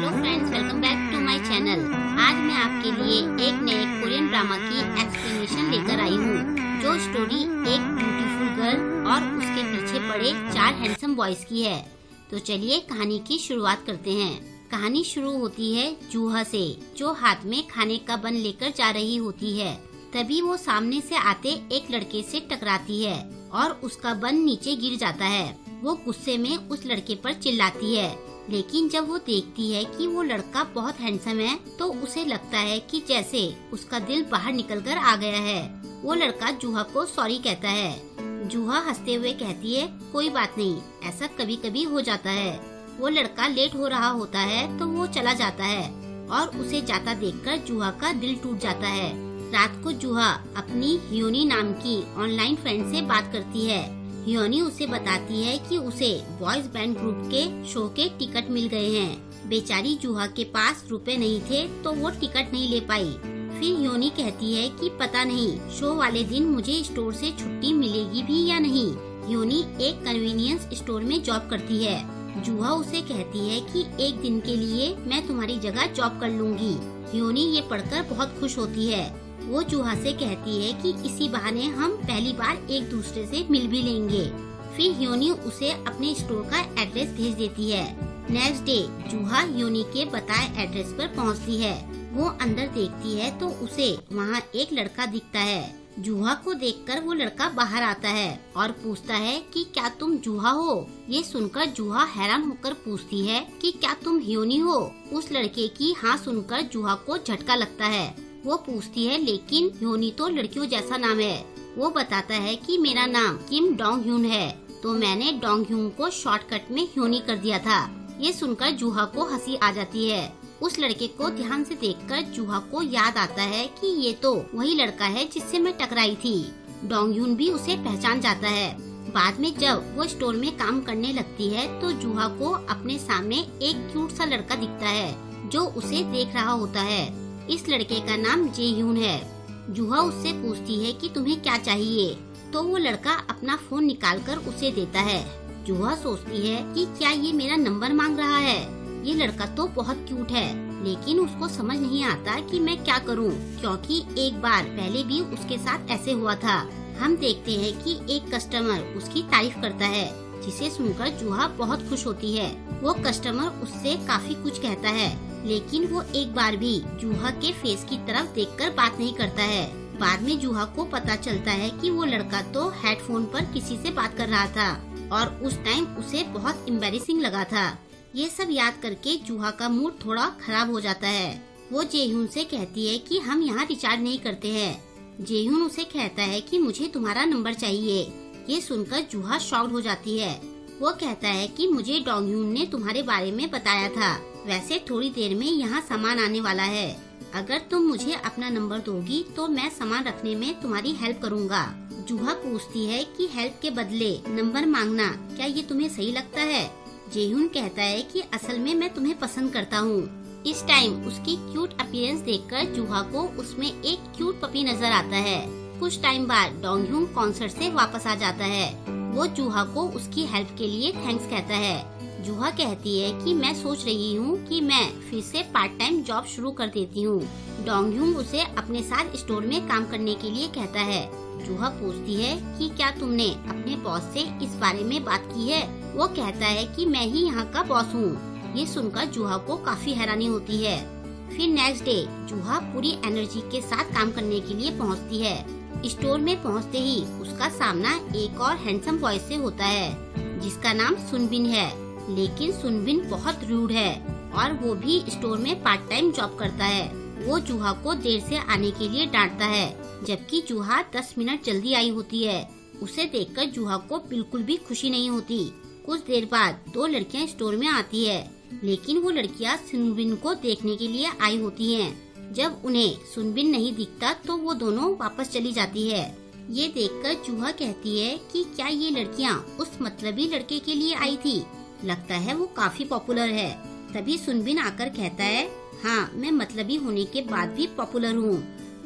Hello friends, welcome back to my channel. आज मैं आपके लिए एक नए कोरियन ड्रामा की एक्सप्लेनेशन लेकर आई हूँ, जो स्टोरी एक ब्यूटीफुल गर्ल और उसके पीछे पड़े 4 हैंडसम बॉयज की है। तो चलिए कहानी की शुरुआत करते हैं। कहानी शुरू होती है जूहा से, जो हाथ में खाने का बन लेकर जा रही होती है। तभी वो सामने से आते एक लड़के से टकराती है और उसका बन नीचे गिर जाता है। वो गुस्से में उस लड़के पर चिल्लाती है, लेकिन जब वो देखती है कि वो लड़का बहुत हैंडसम है, तो उसे लगता है कि जैसे उसका दिल बाहर निकलकर आ गया है। वो लड़का जूहा को सॉरी कहता है। जूहा हंसते हुए कहती है, कोई बात नहीं, ऐसा कभी कभी हो जाता है। वो लड़का लेट हो रहा होता है तो वो चला जाता है और उसे जाता देखकर जूहा का दिल टूट जाता है। रात को जूहा अपनी हियोनी नाम की ऑनलाइन फ्रेंड से बात करती है। हियोनी उसे बताती है कि उसे बॉयज बैंड ग्रुप के शो के टिकट मिल गए हैं। बेचारी जूहा के पास रुपए नहीं थे तो वो टिकट नहीं ले पाई। फिर हियोनी कहती है कि पता नहीं शो वाले दिन मुझे स्टोर से छुट्टी मिलेगी भी या नहीं। हियोनी एक कन्वीनियंस स्टोर में जॉब करती है। जूहा उसे कहती है कि एक दिन के लिए मैं तुम्हारी जगह जॉब कर लूंगी। हियोनी ये पढ़कर बहुत खुश होती है। वो जूहा से कहती है कि इसी बहाने हम पहली बार एक दूसरे से मिल भी लेंगे। फिर हियोनी उसे अपने स्टोर का एड्रेस भेज देती है। नेक्स्ट डे जूहा हियोनी के बताए एड्रेस पर पहुंचती है। वो अंदर देखती है तो उसे वहाँ एक लड़का दिखता है। जूहा को देखकर वो लड़का बाहर आता है और पूछता है कि क्या तुम जूहा हो। ये सुनकर जूहा हैरान होकर पूछती है कि क्या तुम हियोनी हो। उस लड़के की हाँ सुनकर जूहा को झटका लगता है। वो पूछती है, लेकिन हियोनी तो लड़कियों जैसा नाम है। वो बताता है कि मेरा नाम किम डोंग ह्यून है, तो मैंने डोंग ह्यून को शॉर्टकट में हियोनी कर दिया था। ये सुनकर जूहा को हंसी आ जाती है। उस लड़के को ध्यान से देखकर जूहा को याद आता है कि ये तो वही लड़का है जिससे मैं टकराई थी। डोंग ह्यून भी उसे पहचान जाता है। बाद में जब वो स्टोर में काम करने लगती है तो जूहा को अपने सामने एक क्यूट सा लड़का दिखता है जो उसे देख रहा होता है। इस लड़के का नाम जे ह्यून है। जूहा उससे पूछती है कि तुम्हें क्या चाहिए, तो वो लड़का अपना फोन निकालकर उसे देता है। जूहा सोचती है कि क्या ये मेरा नंबर मांग रहा है। ये लड़का तो बहुत क्यूट है, लेकिन उसको समझ नहीं आता कि मैं क्या करूं, क्योंकि एक बार पहले भी उसके साथ ऐसे हुआ था। हम देखते हैं कि एक कस्टमर उसकी तारीफ करता है, जिसे सुनकर जूहा बहुत खुश होती है। वो कस्टमर उससे काफी कुछ कहता है, लेकिन वो एक बार भी जूहा के फेस की तरफ देखकर बात नहीं करता है। बाद में जूहा को पता चलता है कि वो लड़का तो हेडफोन पर किसी से बात कर रहा था और उस टाइम उसे बहुत एम्बैरेसिंग लगा था। ये सब याद करके जूहा का मूड थोड़ा खराब हो जाता है। वो जेह्यून से कहती है कि हम यहाँ रिचार्ज नहीं करते हैं। जेह्यून उसे कहता है कि मुझे तुम्हारा नंबर चाहिए। ये सुनकर जूहा शॉक्ड हो जाती है। वो कहता है कि मुझे डोंग ह्यून ने तुम्हारे बारे में बताया था। वैसे थोड़ी देर में यहाँ सामान आने वाला है। अगर तुम मुझे अपना नंबर दोगी तो मैं सामान रखने में तुम्हारी हेल्प करूँगा। जूहा पूछती है कि हेल्प के बदले नंबर मांगना क्या ये तुम्हें सही लगता है। जेह्यून कहता है कि असल में मैं तुम्हें पसंद करता हूँ। इस टाइम उसकी क्यूट अपीयरेंस देखकर जूहा को उसमें एक क्यूट पपी नजर आता है। कुछ टाइम बाद डोंग ह्यून कॉन्सर्ट से वापस आ जाता है। वो जूहा को उसकी हेल्प के लिए थैंक्स कहता है। जूहा कहती है कि मैं सोच रही हूँ कि मैं फिर से पार्ट टाइम जॉब शुरू कर देती हूँ। डोंग ह्यून उसे अपने साथ स्टोर में काम करने के लिए कहता है। जूहा पूछती है कि क्या तुमने अपने बॉस से इस बारे में बात की है। वो कहता है कि मैं ही यहाँ का बॉस हूँ। ये सुनकर जूहा को काफी हैरानी होती है। फिर नेक्स्ट डे जूहा पूरी एनर्जी के साथ काम करने के लिए पहुँचती है। स्टोर में पहुँचते ही उसका सामना एक और हैंडसम बॉय से होता है, जिसका नाम सुनबिन है। लेकिन सुनबिन बहुत रूड है और वो भी स्टोर में पार्ट टाइम जॉब करता है। वो जूहा को देर से आने के लिए डांटता है, जबकि जूहा 10 मिनट जल्दी आई होती है। उसे देखकर जूहा को बिल्कुल भी खुशी नहीं होती। कुछ देर बाद 2 लड़कियां स्टोर में आती है, लेकिन वो लड़कियां सुनबिन को देखने के लिए आई होती हैं। जब उन्हें सुनबिन नहीं दिखता तो वो दोनों वापस चली जाती है। ये देखकर जूहा कहती है कि क्या ये लड़कियां उस मतलबी लड़के के लिए आई थी। लगता है वो काफी पॉपुलर है। तभी सुनबिन आकर कहता है, हाँ मैं मतलबी होने के बाद भी पॉपुलर हूँ।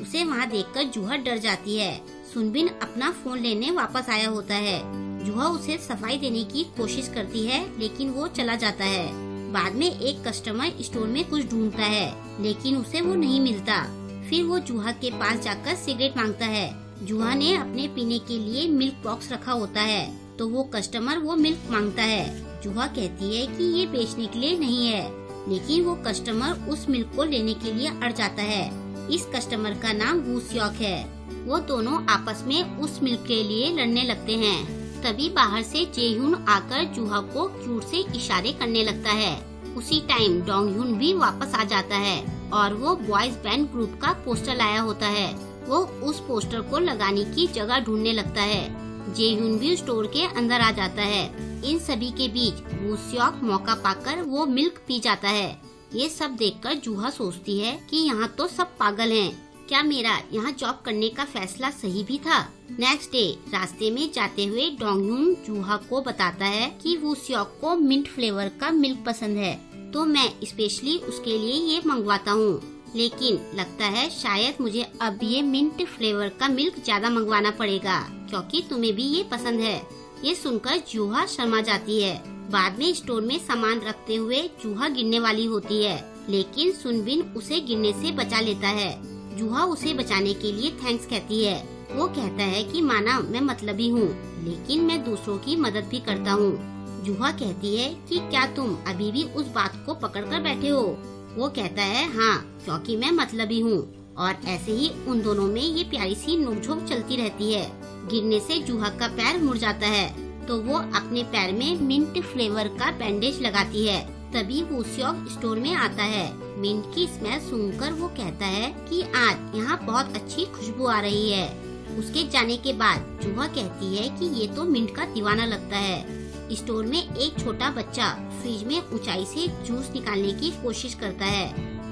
उसे वहाँ देखकर जूहा डर जाती है। सुनबिन अपना फोन लेने वापस आया होता है। जूहा उसे सफाई देने की कोशिश करती है, लेकिन वो चला जाता है। बाद में एक कस्टमर स्टोर में कुछ ढूंढता है, लेकिन उसे वो नहीं मिलता। फिर वो जूहा के पास जाकर सिगरेट मांगता है। जूहा ने अपने पीने के लिए मिल्क बॉक्स रखा होता है, तो वो कस्टमर वो मिल्क मांगता है। जूहा कहती है कि ये बेचने के लिए नहीं है, लेकिन वो कस्टमर उस मिल्क को लेने के लिए अड़ जाता है। इस कस्टमर का नाम वू स्योक है। वो दोनों आपस में उस मिल्क के लिए लड़ने लगते हैं। तभी बाहर से जेह्यून आकर जूहा को क्यूट से इशारे करने लगता है। उसी टाइम डोंगह्यून भी वापस आ जाता है और वो बॉयज बैंड ग्रुप का पोस्टर लाया होता है। वो उस पोस्टर को लगाने की जगह ढूंढने लगता है। जेह्यून भी स्टोर के अंदर आ जाता है। इन सभी के बीच वू स्योक मौका पाकर वो मिल्क पी जाता है। ये सब देखकर जूहा सोचती है कि यहाँ तो सब पागल हैं। क्या मेरा यहाँ जॉब करने का फैसला सही भी था? नेक्स्ट डे रास्ते में जाते हुए डोंगह्यून जूहा को बताता है कि वू स्योक को मिंट फ्लेवर का मिल्क पसंद है, तो मैं स्पेशली उसके लिए ये मंगवाता हूँ। लेकिन लगता है शायद मुझे अब ये मिंट फ्लेवर का मिल्क ज्यादा मंगवाना पड़ेगा, क्योंकि तुम्हें भी ये पसंद है। ये सुनकर जूहा शर्मा जाती है। बाद में स्टोर में सामान रखते हुए जूहा गिरने वाली होती है, लेकिन सुनबिन उसे गिरने से बचा लेता है। जूहा उसे बचाने के लिए थैंक्स कहती है। वो कहता है कि माना मैं मतलबी हूँ, लेकिन मैं दूसरों की मदद भी करता हूँ। जूहा कहती है कि क्या तुम अभी भी उस बात को पकड़ कर बैठे हो? वो कहता है हाँ, क्योंकि मैं मतलबी हूँ। और ऐसे ही उन दोनों में ये प्यारी सी नोकझोंक चलती रहती है। गिरने से जूहा का पैर मुड़ जाता है, तो वो अपने पैर में मिंट फ्लेवर का बैंडेज लगाती है। तभी वू स्योक स्टोर में आता है। मिंट की स्मेल सुनकर वो कहता है कि आज यहाँ बहुत अच्छी खुशबू आ रही है। उसके जाने के बाद जूहा कहती है कि ये तो मिंट का दीवाना लगता है। स्टोर में एक छोटा बच्चा फ्रिज में ऊंचाई से जूस निकालने की कोशिश करता है,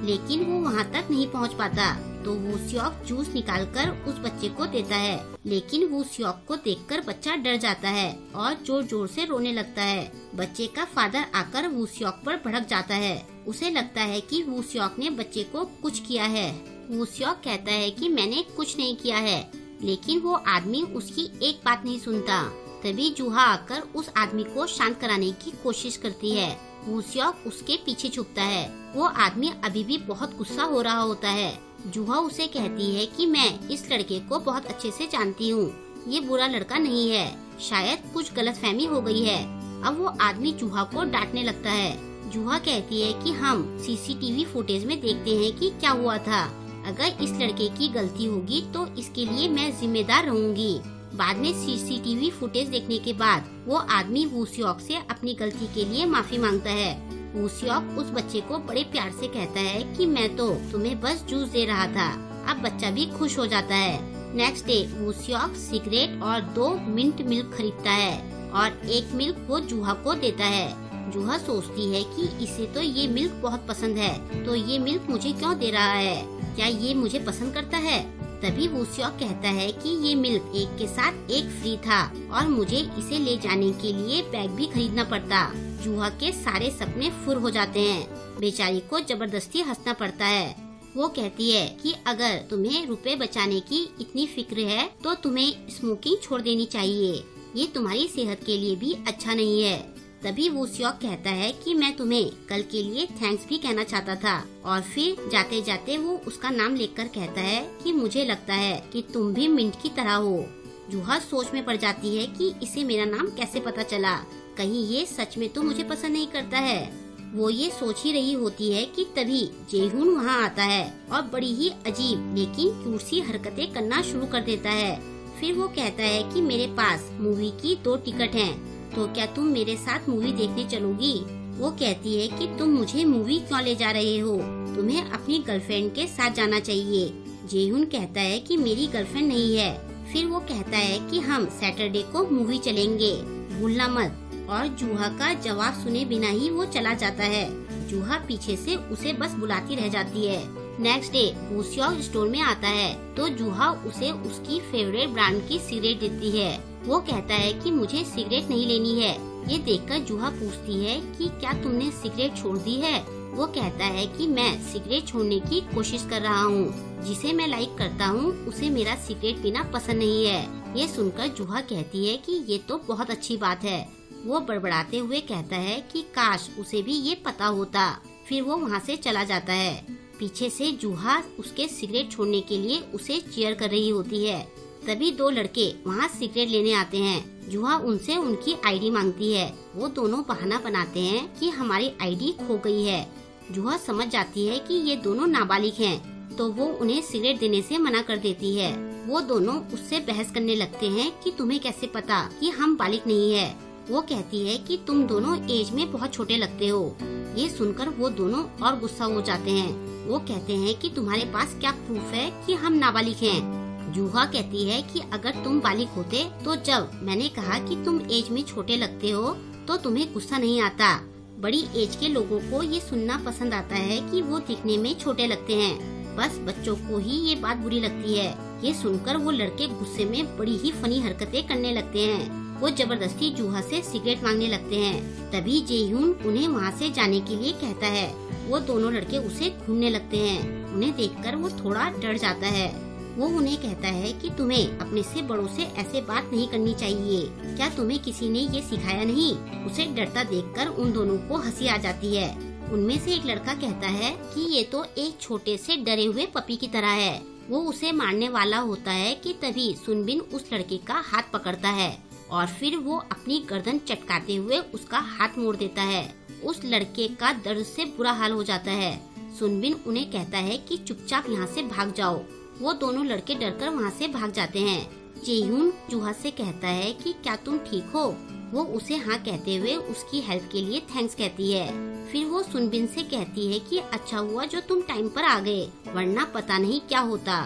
लेकिन वो वहाँ तक नहीं पहुँच पाता। तो वू स्योक जूस निकालकर उस बच्चे को देता है, लेकिन वू स्योक को देखकर बच्चा डर जाता है और जोर जोर से रोने लगता है। बच्चे का फादर आकर वू स्योक पर भड़क जाता है। उसे लगता है कि वू स्योक ने बच्चे को कुछ किया है। वू स्योक कहता है कि मैंने कुछ नहीं किया है, लेकिन वो आदमी उसकी एक बात नहीं सुनता। तभी जूहा आकर उस आदमी को शांत कराने की कोशिश करती है। वू स्योक उसके पीछे छुपता है। वो आदमी अभी भी बहुत गुस्सा हो रहा होता है। जूहा उसे कहती है कि मैं इस लड़के को बहुत अच्छे से जानती हूँ, ये बुरा लड़का नहीं है, शायद कुछ गलतफहमी हो गई है। अब वो आदमी जूहा को डांटने लगता है। जूहा कहती है कि हम सीसीटीवी फुटेज में देखते हैं कि क्या हुआ था। अगर इस लड़के की गलती होगी तो इसके लिए मैं जिम्मेदार रहूंगी। बाद में सीसीटीवी फुटेज देखने के बाद वो आदमी वू स्योक से अपनी गलती के लिए माफी मांगता है। वू स्योक उस बच्चे को बड़े प्यार से कहता है कि मैं तो तुम्हें बस जूस दे रहा था। अब बच्चा भी खुश हो जाता है। नेक्स्ट डे वू स्योक सिगरेट और 2 मिंट मिल्क खरीदता है और एक मिल्क वो जूहा को देता है। जूहा सोचती है कि इसे तो ये मिल्क बहुत पसंद है, तो ये मिल्क मुझे क्यों दे रहा है? क्या ये मुझे पसंद करता है? तभी वू स्योक कहता है कि ये मिल्क एक के साथ एक फ्री था और मुझे इसे ले जाने के लिए बैग भी खरीदना पड़ता। जूहा के सारे सपने फुर हो जाते हैं। बेचारी को जबरदस्ती हंसना पड़ता है। वो कहती है कि अगर तुम्हें रुपए बचाने की इतनी फिक्र है तो तुम्हें स्मोकिंग छोड़ देनी चाहिए, ये तुम्हारी सेहत के लिए भी अच्छा नहीं है। तभी वू स्योक कहता है कि मैं तुम्हें कल के लिए थैंक्स भी कहना चाहता था। और फिर जाते जाते वो उसका नाम लेकर कहता है कि मुझे लगता है कि तुम भी मिंट की तरह हो। जूहा सोच में पड़ जाती है कि इसे मेरा नाम कैसे पता चला, कहीं ये सच में तो मुझे पसंद नहीं करता है। वो ये सोच ही रही होती है कि तभी जेह्यून वहाँ आता है और बड़ी ही अजीब लेकिन क्यूट सी हरकतें करना शुरू कर देता है। फिर वो कहता है कि मेरे पास मूवी की 2 टिकट हैं, तो क्या तुम मेरे साथ मूवी देखने चलोगी? वो कहती है कि तुम मुझे मूवी क्यों ले जा रहे हो, तुम्हें अपनी गर्लफ्रेंड के साथ जाना चाहिए। जेह्यून कहता है कि मेरी गर्लफ्रेंड नहीं है। फिर वो कहता है कि हम सैटरडे को मूवी चलेंगे, भूलना मत। और जूहा का जवाब सुने बिना ही वो चला जाता है। जूहा पीछे से उसे बस बुलाती रह जाती है। नेक्स्ट डे वू स्योक स्टोर में आता है तो जूहा उसे उसकी फेवरेट ब्रांड की सिगरेट देती है। वो कहता है कि मुझे सिगरेट नहीं लेनी है। ये देखकर जूहा पूछती है कि क्या तुमने सिगरेट छोड़ दी है? वो कहता है कि मैं सिगरेट छोड़ने की कोशिश कर रहा हूँ। जिसे मैं लाइक करता हूँ उसे मेरा सिगरेट पीना पसंद नहीं है। ये सुनकर जूहा कहती है कि ये तो बहुत अच्छी बात है। वो बड़बड़ाते हुए कहता है कि काश उसे भी ये पता होता। फिर वो वहाँ से चला जाता है। पीछे से जूहा उसके सिगरेट छोड़ने के लिए उसे चीयर कर रही होती है। तभी दो लड़के वहाँ सिगरेट लेने आते हैं। जूहा उनसे उनकी आईडी मांगती है। वो दोनों बहाना बनाते हैं कि हमारी आईडी खो गई है। जूहा समझ जाती है कि ये दोनों नाबालिग हैं, तो वो उन्हें सिगरेट देने से मना कर देती है। वो दोनों उससे बहस करने लगते हैं कि तुम्हें कैसे पता कि हम बालिग नहीं है। वो कहती है कि तुम दोनों एज में बहुत छोटे लगते हो। ये सुनकर वो दोनों और गुस्सा हो जाते हैं। वो कहते हैं कि तुम्हारे पास क्या प्रूफ है कि हम नाबालिग हैं। जूहा कहती है कि अगर तुम बालिग होते तो जब मैंने कहा कि तुम एज में छोटे लगते हो तो तुम्हें गुस्सा नहीं आता। बड़ी एज के लोगों को ये सुनना पसंद आता है कि वो दिखने में छोटे लगते हैं। बस बच्चों को ही ये बात बुरी लगती है। ये सुनकर वो लड़के गुस्से में बड़ी ही फनी हरकतें करने लगते हैं। वो जबरदस्ती जूहा से सिगरेट मांगने लगते हैं। तभी जेह्यून उन्हें वहाँ से जाने के लिए कहता है। वो दोनों लड़के उसे घूरने लगते हैं। उन्हें देखकर वो थोड़ा डर जाता है। वो उन्हें कहता है कि तुम्हें अपने से बड़ों से ऐसे बात नहीं करनी चाहिए। क्या तुम्हें किसी ने ये सिखाया नहीं? उसे डरता देखकर उन दोनों को हंसी आ जाती है। उनमें से एक लड़का कहता है कि ये तो एक छोटे से डरे हुए पपी की तरह है। वो उसे मारने वाला होता है कि तभी सुनबिन उस लड़के का हाथ पकड़ता है और फिर वो अपनी गर्दन चटकाते हुए उसका हाथ मोड़ देता है। उस लड़के का दर्द से बुरा हाल हो जाता है। सुनबिन उन्हें कहता है कि चुपचाप यहाँ से भाग जाओ। वो दोनों लड़के डरकर वहाँ से भाग जाते हैं। जेह्यून जूहा से कहता है कि क्या तुम ठीक हो? वो उसे हाँ कहते हुए उसकी हेल्प के लिए थैंक्स कहती है। फिर वो सुनबिन से कहती है कि अच्छा हुआ जो तुम टाइम पर आ गए, वरना पता नहीं क्या होता।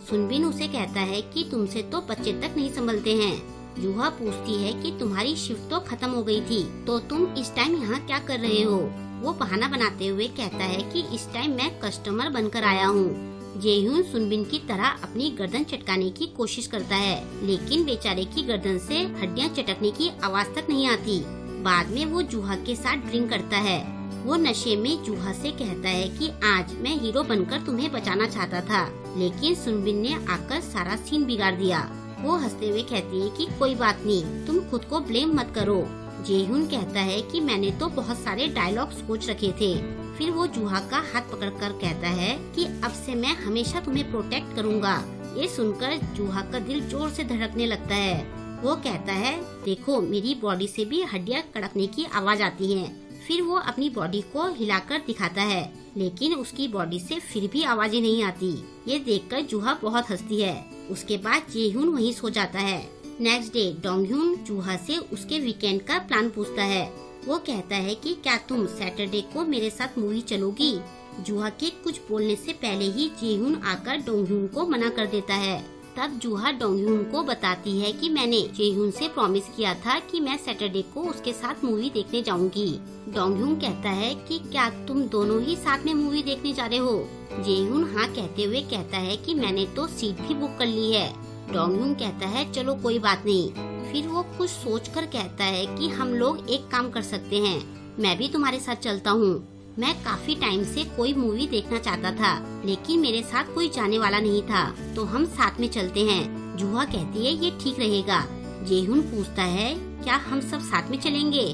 सुनबिन उसे कहता है कि तुमसे तो बच्चे तक नहीं संभलते हैं। जूहा पूछती है कि तुम्हारी शिफ्ट तो खत्म हो गई थी, तो तुम इस टाइम यहाँ क्या कर रहे हो? वो बहाना बनाते हुए कहता है कि इस टाइम मैं कस्टमर बनकर आया हूँ। जेह्यून सुनबिन की तरह अपनी गर्दन चटकाने की कोशिश करता है, लेकिन बेचारे की गर्दन से हड्डियां चटकने की आवाज तक नहीं आती। बाद में वो जूहा के साथ ड्रिंक करता है। वो नशे में जूहा से कहता है कि आज मैं हीरो बनकर तुम्हें बचाना चाहता था, लेकिन सुनबिन ने आकर सारा सीन बिगाड़ दिया। वो हंसते हुए कहती है कि कोई बात नहीं, तुम खुद को ब्लेम मत करो। जेह्यून कहता है कि मैंने तो बहुत सारे डायलॉग सोच रखे थे। फिर वो जूहा का हाथ पकड़कर कहता है कि अब से मैं हमेशा तुम्हें प्रोटेक्ट करूँगा। ये सुनकर जूहा का दिल जोर से धड़कने लगता है। वो कहता है देखो मेरी बॉडी से भी हड्डियाँ कड़कने की आवाज आती है। फिर वो अपनी बॉडी को हिलाकर दिखाता है, लेकिन उसकी बॉडी से फिर भी आवाजें नहीं आती। ये देखकर जूहा बहुत हंसती है। उसके बाद जेह्यून वहीं सो जाता है। नेक्स्ट डे डोंगह्यून जूहा से उसके वीकेंड का प्लान पूछता है। वो कहता है कि क्या तुम सैटरडे को मेरे साथ मूवी चलोगी? जूहा के कुछ बोलने से पहले ही जेह्यून आकर डोंगह्यून को मना कर देता है। तब जूहा डोंगह्यून को बताती है कि मैंने जेह्यून से प्रॉमिस किया था कि मैं सैटरडे को उसके साथ मूवी देखने जाऊंगी। डोंगह्यून कहता है कि क्या तुम दोनों ही साथ में मूवी देखने जा रहे हो? जेह्यून हाँ कहते हुए कहता है कि मैंने तो सीट भी बुक कर ली है। डोंगह्यून कहता है चलो कोई बात नहीं। फिर वो कुछ सोचकर कहता है कि हम लोग एक काम कर सकते हैं, मैं भी तुम्हारे साथ चलता हूँ। मैं काफी टाइम से कोई मूवी देखना चाहता था, लेकिन मेरे साथ कोई जाने वाला नहीं था, तो हम साथ में चलते हैं। जूहा कहती है ये ठीक रहेगा। जेह्यून पूछता है क्या हम सब साथ में चलेंगे?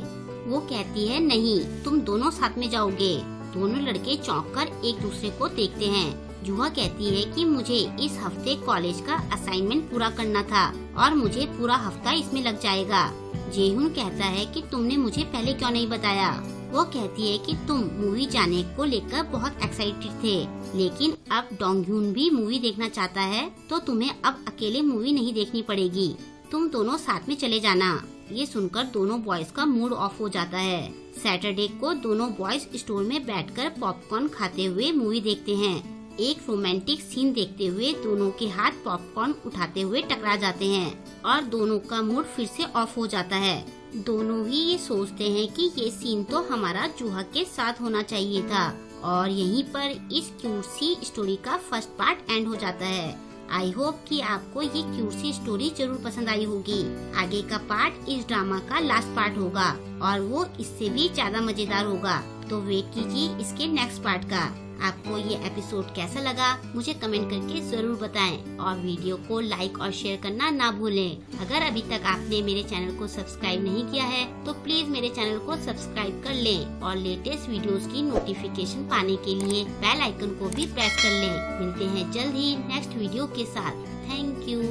वो कहती है नहीं, तुम दोनों साथ में जाओगे। दोनों लड़के चौंक कर एक दूसरे को देखते हैं। जूहा कहती है कि मुझे इस हफ्ते कॉलेज का असाइनमेंट पूरा करना था और मुझे पूरा हफ्ता इसमें लग जाएगा। जेह्यून कहता है कि तुमने मुझे पहले क्यों नहीं बताया? वो कहती है कि तुम मूवी जाने को लेकर बहुत एक्साइटेड थे, लेकिन अब डोंगह्यून भी मूवी देखना चाहता है, तो तुम्हें अब अकेले मूवी नहीं देखनी पड़ेगी, तुम दोनों साथ में चले जाना। ये सुनकर दोनों बॉयज का मूड ऑफ हो जाता है। सैटरडे को दोनों बॉयज स्टोर में बैठकर पॉपकॉर्न खाते हुए मूवी देखते हैं। एक रोमांटिक सीन देखते हुए दोनों के हाथ पॉपकॉर्न उठाते हुए टकरा जाते हैं और दोनों का मूड फिर से ऑफ हो जाता है। दोनों ही ये सोचते हैं कि ये सीन तो हमारा जूहा के साथ होना चाहिए था। और यहीं पर इस क्यूट सी स्टोरी का फर्स्ट पार्ट एंड हो जाता है। आई होप कि आपको ये क्यूट सी स्टोरी जरूर पसंद आई होगी। आगे का पार्ट इस ड्रामा का लास्ट पार्ट होगा और वो इससे भी ज्यादा मजेदार होगा, तो वेट कीजिए इसके नेक्स्ट पार्ट का। आपको ये एपिसोड कैसा लगा मुझे कमेंट करके जरूर बताएं और वीडियो को लाइक और शेयर करना ना भूलें। अगर अभी तक आपने मेरे चैनल को सब्सक्राइब नहीं किया है तो प्लीज मेरे चैनल को सब्सक्राइब कर लें और लेटेस्ट वीडियोस की नोटिफिकेशन पाने के लिए बेल आइकन को भी प्रेस कर लें। मिलते हैं जल्द ही नेक्स्ट वीडियो के साथ। Thank you.